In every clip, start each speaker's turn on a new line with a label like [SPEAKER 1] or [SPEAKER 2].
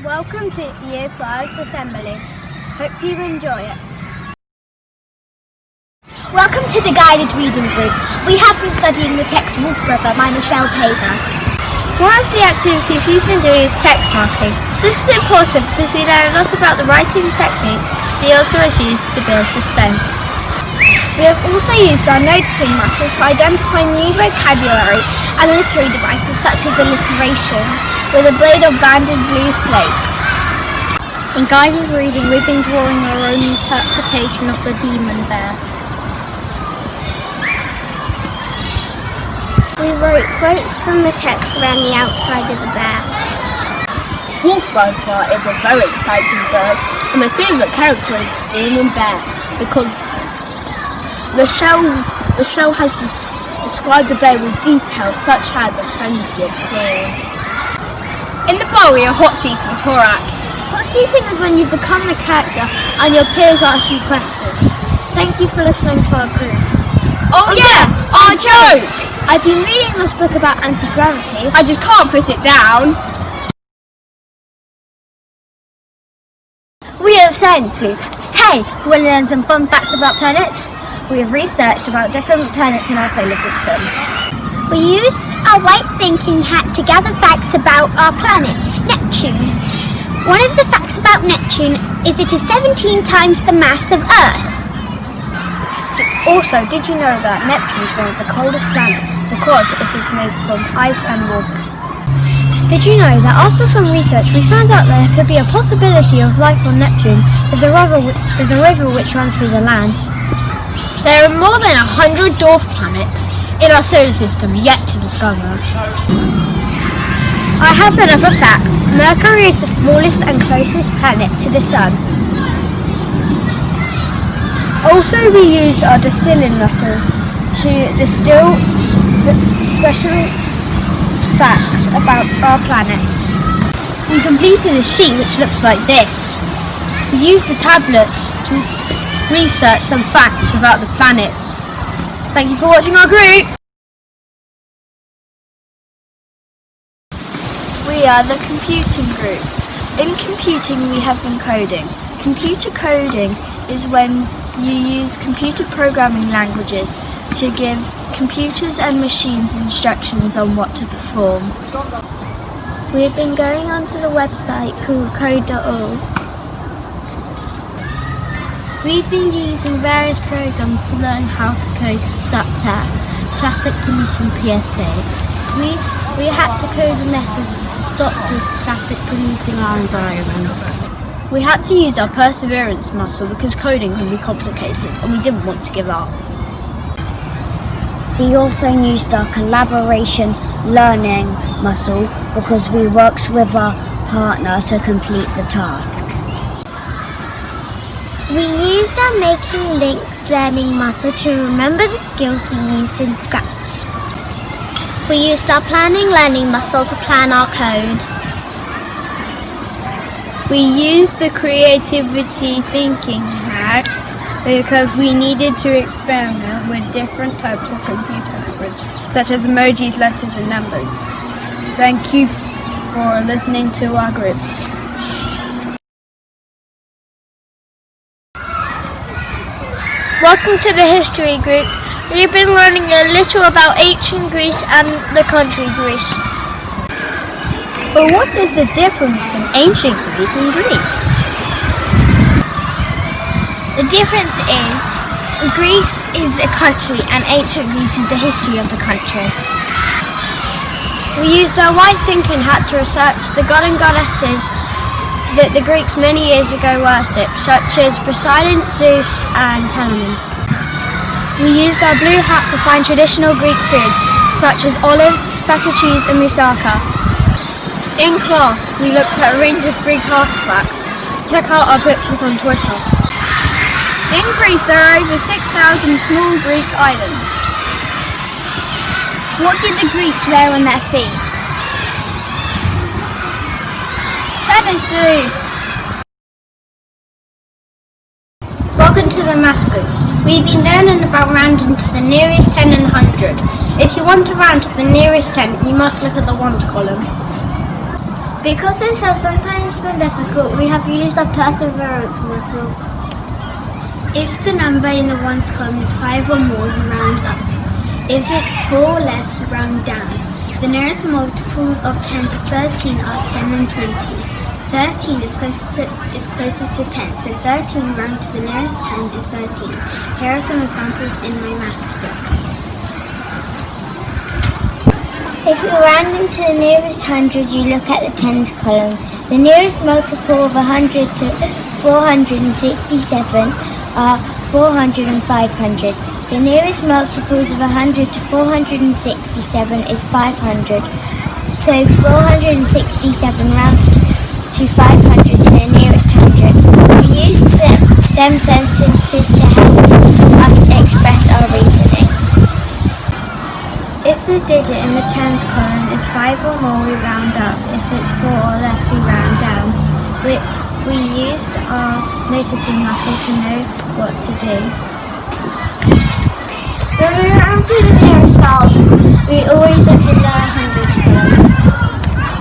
[SPEAKER 1] Welcome to Year 5's Assembly. Hope you enjoy it.
[SPEAKER 2] Welcome to the guided reading group. We have been studying the text Wolf Brother by Michelle Paver.
[SPEAKER 1] One of the activities we've been doing is text marking. This is important because we learn a lot about the writing techniques the author has used to build suspense.
[SPEAKER 2] We have also used our noticing muscle to identify new vocabulary and literary devices such as alliteration with a blade of banded blue slate.
[SPEAKER 1] In guided reading, we've been drawing our own interpretation of the demon bear.
[SPEAKER 2] We wrote quotes from the text around the outside of the bear.
[SPEAKER 3] Wolf Brother is a very exciting bird, and my favourite character is the demon bear because the show has described the bear with details such as a frenzy of claws.
[SPEAKER 1] In the bowl, we are hot seating Torak. Hot seating is when you become the character and your peers ask you questions. Thank you for listening to our group.
[SPEAKER 3] Oh yeah, our joke!
[SPEAKER 1] I've been reading this book about anti-gravity.
[SPEAKER 3] I just can't put it down.
[SPEAKER 2] We are the Science Group. Hey, want to learn some fun facts about planets? We have researched about different planets in our solar system. We used our white thinking hat to gather facts about our planet, Neptune. One of the facts about Neptune is it is 17 times the mass of Earth.
[SPEAKER 1] Also, did you know that Neptune is one of the coldest planets because it is made from ice and water?
[SPEAKER 2] Did you know that after some research we found out there could be a possibility of life on Neptune? There's a river which runs through the land.
[SPEAKER 3] There are more than 100 dwarf planets in our solar system yet to discover.
[SPEAKER 2] I have another fact. Mercury is the smallest and closest planet to the Sun.
[SPEAKER 1] Also, we used our distilling muscle to distill special facts about our planets.
[SPEAKER 2] We completed a sheet which looks like this.
[SPEAKER 1] We used the tablets to research some facts about the planets. Thank you for watching our group. We are the computing group. In computing, we have been coding. Computer coding is when you use computer programming languages to give computers and machines instructions on what to perform.
[SPEAKER 2] We've been going onto the website called code.org.
[SPEAKER 1] We've been using various programs to learn how to code such as plastic pollution PSA. We had to code the methods to stop the plastic polluting our environment. We had to use our perseverance muscle because coding can be complicated and we didn't want to give up.
[SPEAKER 2] We also used our collaboration learning muscle because we worked with our partner to complete the tasks. We used our making links learning muscle to remember the skills we used in Scratch. We used our planning learning muscle to plan our code.
[SPEAKER 1] We used the creativity thinking hack because we needed to experiment with different types of computer language, such as emojis, letters and numbers. Thank you for listening to our group.
[SPEAKER 2] Welcome to the history group. We've been learning a little about ancient Greece and the country Greece.
[SPEAKER 1] But what is the difference in ancient Greece and Greece?
[SPEAKER 2] The difference is Greece is a country and ancient Greece is the history of the country. We used our white thinking hat to research the god and goddesses that the Greeks many years ago worshipped, such as Poseidon, Zeus and Telamon. We used our blue hat to find traditional Greek food, such as olives, feta cheese and moussaka.
[SPEAKER 1] In class, we looked at a range of Greek artifacts. Check out our pictures on Twitter. In Greece, there are over 6,000 small Greek islands.
[SPEAKER 2] What did the Greeks wear on their feet?
[SPEAKER 1] Tennis shoes.
[SPEAKER 2] Welcome to the maths group. We've been learning about rounding to the nearest 10 and 100. If you want to round to the nearest 10, you must look at the ones column. Because this has sometimes been difficult, we have used our perseverance muscle. If the number in the ones column is 5 or more, you round up. If it's 4 or less, you round down. The nearest multiples of 10 to 13 are 10 and 20. 13 is closest to 10, so 13 round to the nearest 10 is 13. Here are some examples in my maths book. If you're rounding to the nearest 100, you look at the tens column. The nearest multiple of 100 to 467 are 400 and 500. The nearest multiples of 100 to 467 is 500. So 467 rounds to 500 to the nearest 100. We use STEM sentences to help us express our reasoning. If the digit in the tens column is 5 or more, we round up. If it's 4 or less, we round down. We used our noticing muscle to know what to do. When we round to the nearest 1,000, we always look in the hundreds column.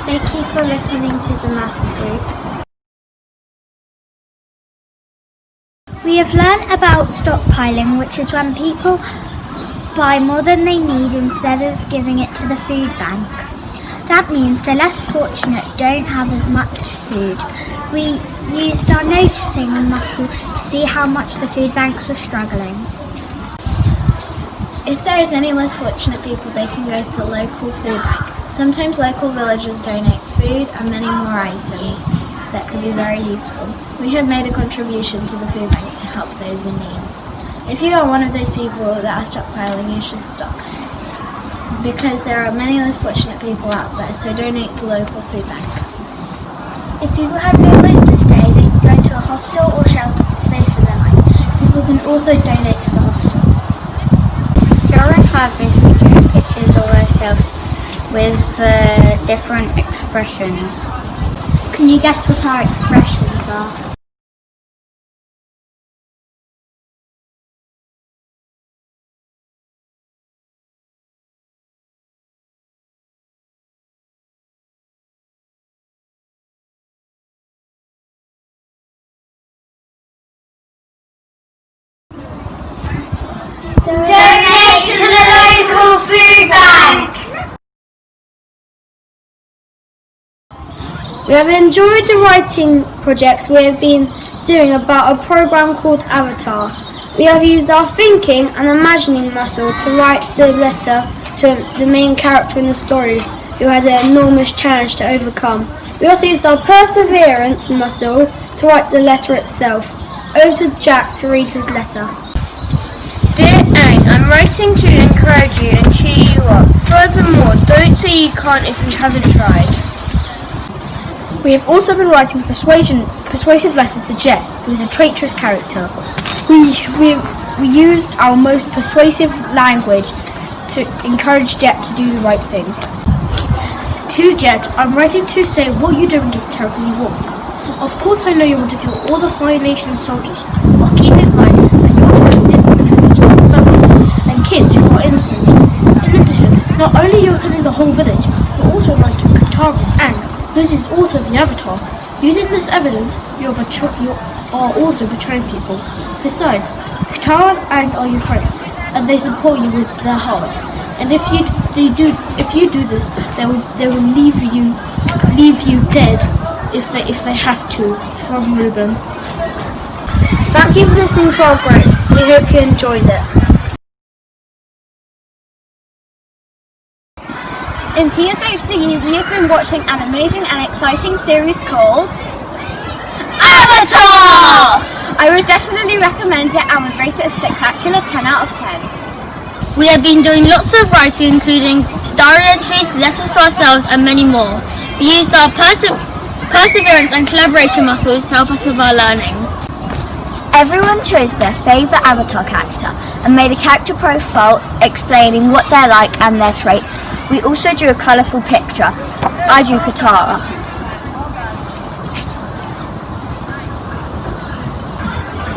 [SPEAKER 2] Thank you for listening to the maths group. We have learned about stockpiling, which is when people buy more than they need instead of giving it to the food bank. That means the less fortunate don't have as much food. We used our noticing muscle to see how much the food banks were struggling.
[SPEAKER 3] If there is any less fortunate people, they can go to the local food bank. Sometimes local villagers donate food and many more items that could be very useful. We have made a contribution to the food bank to help those in need. If you are one of those people that are stockpiling, you should stop. Because there are many less fortunate people out there, so donate to the local food bank.
[SPEAKER 2] If people have no place to stay, they can go to a hostel or shelter to stay for the night.
[SPEAKER 3] People can also donate to the hostel.
[SPEAKER 2] During harvest, we drew pictures of ourselves with different expressions. Can you guess what our expressions are? Donate to the local food bank!
[SPEAKER 3] We have enjoyed the writing projects we have been doing about a program called Avatar. We have used our thinking and imagining muscle to write the letter to the main character in the story, who had an enormous challenge to overcome. We also used our perseverance muscle to write the letter itself. Over to Jack to read his letter.
[SPEAKER 4] Dear Ang, I'm writing to encourage you and cheer you up. Furthermore, don't say you can't if you haven't tried.
[SPEAKER 3] We have also been writing persuasive letters to Jet, who is a traitorous character. We used our most persuasive language to encourage Jet to do the right thing. To Jet, I'm writing to say what you're doing is terribly wrong. Of course I know you want to kill all the Fire Nation soldiers, but keep in mind that you're trying this in the village of families and kids who are innocent. In addition, not only are you killing the whole village, you're also lying to Katara and Aang, who is also the Avatar. Using this evidence, you are also betraying people. Besides, Katara and Aang are your friends, and they support you with their hearts. And if you do this, they will leave you dead if they have to. From Ruben. Thank you for listening to our group. We hope you enjoyed it.
[SPEAKER 2] In PSHCE, we have been watching an amazing and exciting series called Avatar! I would definitely recommend it and would rate it a spectacular 10 out of 10.
[SPEAKER 4] We have been doing lots of writing, including diary entries, letters to ourselves, and many more. We used our perseverance and collaboration muscles to help us with our learning.
[SPEAKER 2] Everyone chose their favourite Avatar character and made a character profile explaining what they're like and their traits. We also drew a colourful picture. I drew Katara.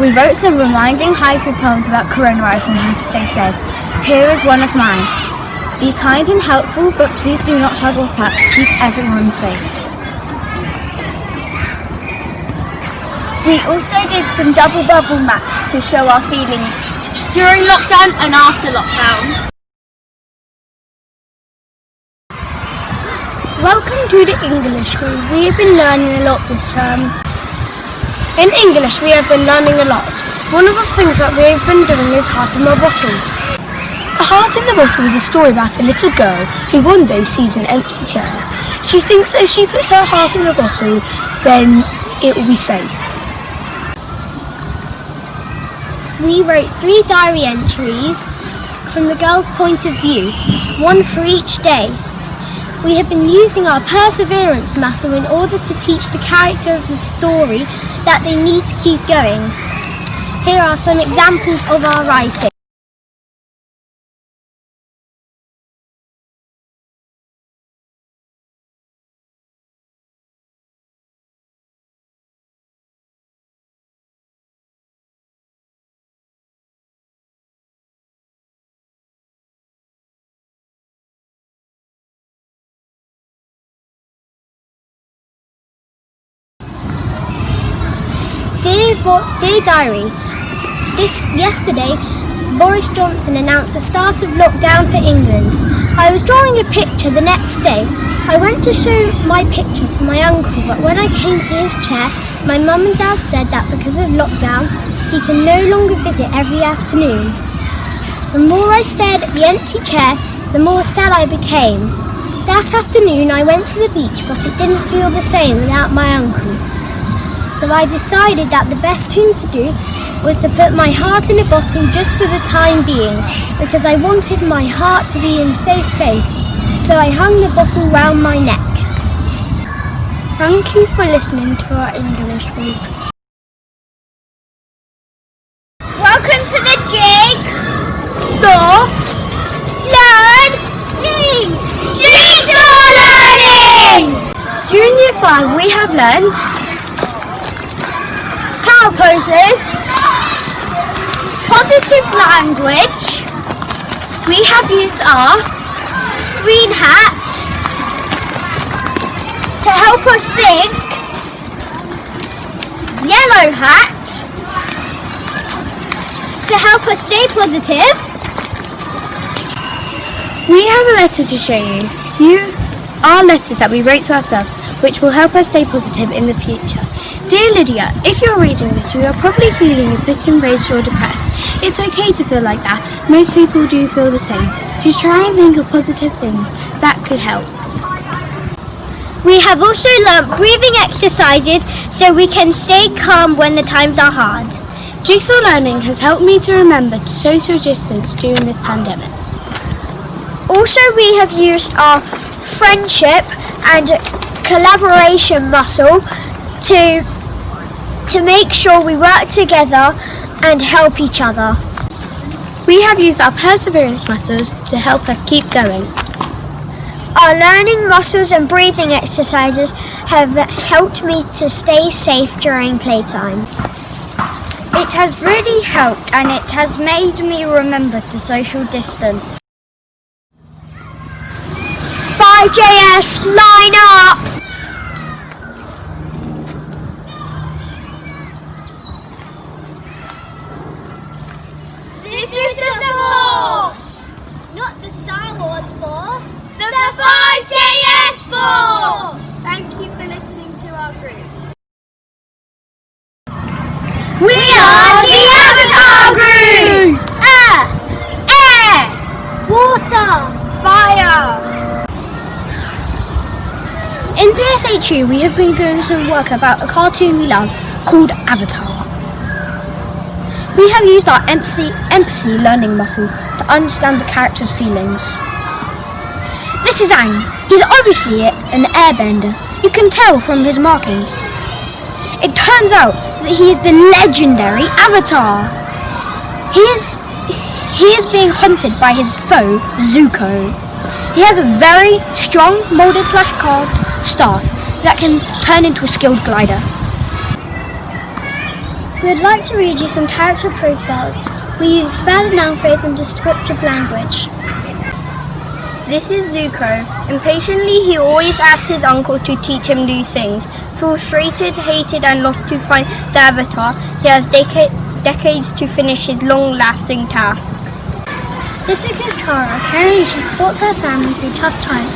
[SPEAKER 2] We wrote some reminding haiku poems about coronavirus and how to stay safe. Here is one of mine. Be kind and helpful, but please do not hug or tap to keep everyone safe. We also did some double bubble maps to show our feelings
[SPEAKER 4] During lockdown and after lockdown.
[SPEAKER 1] Welcome to the English Room. We have been learning a lot this term. In English, we have been learning a lot. One of the things that we have been doing is Heart in the Bottle. The Heart in the Bottle is a story about a little girl who one day sees an empty chair. She thinks that if she puts her heart in the bottle, then it will be safe. We wrote 3 diary entries from the girl's point of view, one for each day. We have been using our perseverance muscle in order to teach the character of the story that they need to keep going. Here are some examples of our writing. Dear Diary, yesterday Boris Johnson announced the start of lockdown for England. I was drawing a picture the next day. I went to show my picture to my uncle, but when I came to his chair, my mum and dad said that because of lockdown, he can no longer visit every afternoon. The more I stared at the empty chair, the more sad I became. That afternoon I went to the beach, but it didn't feel the same without my uncle. So I decided that the best thing to do was to put my heart in a bottle just for the time being, because I wanted my heart to be in a safe place. So I hung the bottle round my neck. Thank you for listening to our English week.
[SPEAKER 2] Welcome to the Jigsaw Learning! Jigsaw Learning!
[SPEAKER 1] During Year 5 we have learned power poses, positive language. We have used our
[SPEAKER 2] Green hat to help us think. Yellow hat to help us stay positive.
[SPEAKER 1] We have a letter to show you. You are letters that we wrote to ourselves, which will help us stay positive in the future. Dear Lydia, if you're reading this, you are probably feeling a bit enraged or depressed. It's okay to feel like that. Most people do feel the same. Just try and think of positive things that could help.
[SPEAKER 2] We have also learnt breathing exercises so we can stay calm when the times are hard.
[SPEAKER 1] Jigsaw learning has helped me to remember to social distance during this pandemic.
[SPEAKER 2] Also, we have used our friendship and collaboration muscle to make sure we work together and help each other.
[SPEAKER 1] We have used our perseverance muscles to help us keep going.
[SPEAKER 2] Our learning muscles and breathing exercises have helped me to stay safe during playtime.
[SPEAKER 1] It has really helped, and it has made me remember to social distance.
[SPEAKER 2] 5JS, line up! This is the Force! Not the Star Wars Force, the 5JS Force!
[SPEAKER 1] Thank you for listening to our group.
[SPEAKER 2] We are the Avatar Group! Earth, air, water, fire.
[SPEAKER 1] In PSA2, we have been doing some work about a cartoon we love called Avatar. We have used our empathy learning muscle to understand the character's feelings. This is Aang. He's obviously an airbender. You can tell from his markings. It turns out that he is the legendary Avatar. He is being hunted by his foe, Zuko. He has a very strong molded / carved staff that can turn into a skilled glider. We'd like to read you some character profiles. We use expanded noun phrase and descriptive language.
[SPEAKER 3] This is Zuko. Impatiently, he always asks his uncle to teach him new things.
[SPEAKER 2] Frustrated, hated and lost to find the Avatar, he has decades to finish his long-lasting task. This is Katara. Apparently she supports her family through tough times.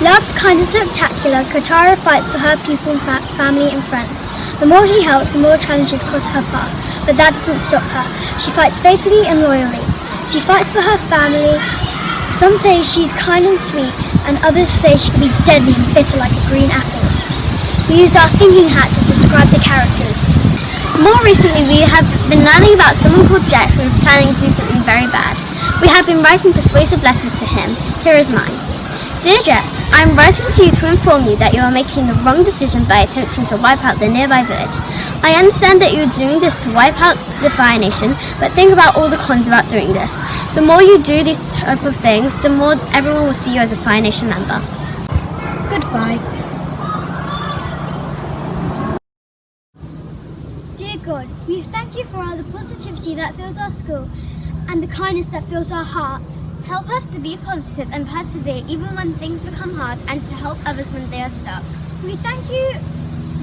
[SPEAKER 2] Loved, kind and spectacular, Katara fights for her people, family and friends. The more she helps, the more challenges cross her path. But that doesn't stop her. She fights faithfully and loyally. She fights for her family. Some say she's kind and sweet, and others say she can be deadly and bitter like a green apple. We used our thinking hat to describe the characters. More recently, we have been learning about someone called Jet who is planning to do something very bad. We have been writing persuasive letters to him. Here is mine. Dear Jet, I am writing to you to inform you that you are making the wrong decision by attempting to wipe out the nearby village. I understand that you are doing this to wipe out the Fire Nation, but think about all the cons about doing this. The more you do these type of things, the more everyone will see you as a Fire Nation member.
[SPEAKER 1] Goodbye.
[SPEAKER 2] Dear God, we thank you for all the positivity that fills our school and the kindness that fills our hearts.
[SPEAKER 1] Help us to be positive and persevere even when things become hard, and to help others when they are stuck.
[SPEAKER 2] We thank you.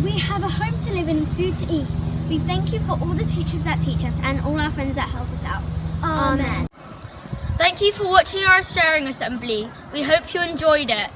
[SPEAKER 2] We have a home to live in and food to eat.
[SPEAKER 1] We thank you for all the teachers that teach us and all our friends that help us out.
[SPEAKER 2] Amen.
[SPEAKER 4] Thank you for watching our sharing assembly. We hope you enjoyed it.